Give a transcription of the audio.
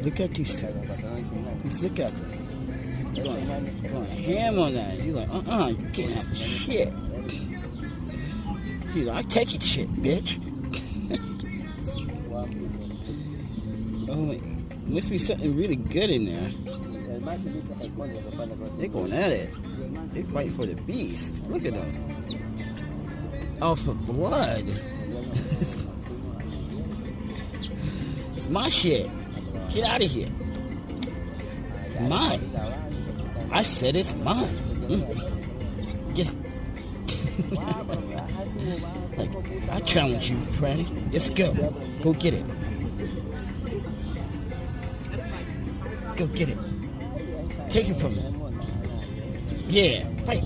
Look at these two. Just look at them. Going ham on that. You're like, you can't have shit. He's like, I take your shit, bitch. Oh, must be something really good in there. They're going at it. They're fighting for the beast. Look at them. Oh, for blood. It's my shit. Get out of here. Mine. I said it's mine. Get it. Like, I challenge you, friend. Let's go. Go get it. Go get it. Take it from me. Yeah, fight.